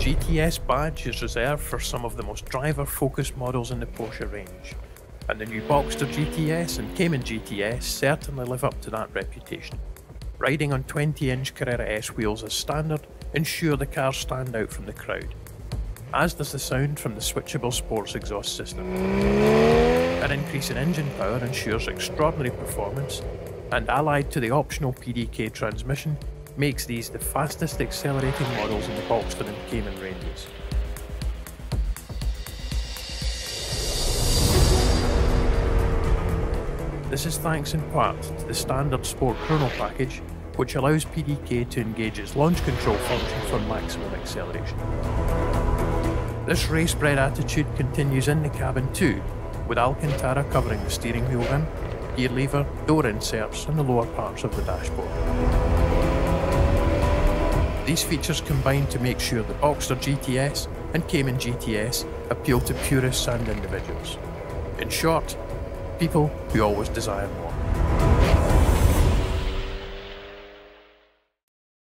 GTS badge is reserved for some of the most driver-focused models in the Porsche range, and the new Boxster GTS and Cayman GTS certainly live up to that reputation. Riding on 20-inch Carrera S wheels as standard ensure the cars stand out from the crowd, as does the sound from the switchable sports exhaust system. An increase in engine power ensures extraordinary performance, and allied to the optional PDK transmission, makes these the fastest accelerating models in the Boxster and Cayman ranges. This is thanks in part to the standard Sport Chrono package, which allows PDK to engage its launch control function for maximum acceleration. This race-bred attitude continues in the cabin too, with Alcantara covering the steering wheel rim, gear lever, door inserts and the lower parts of the dashboard. These features combine to make sure the Boxster GTS and Cayman GTS appeal to purists and individuals. In short, people who always desire more.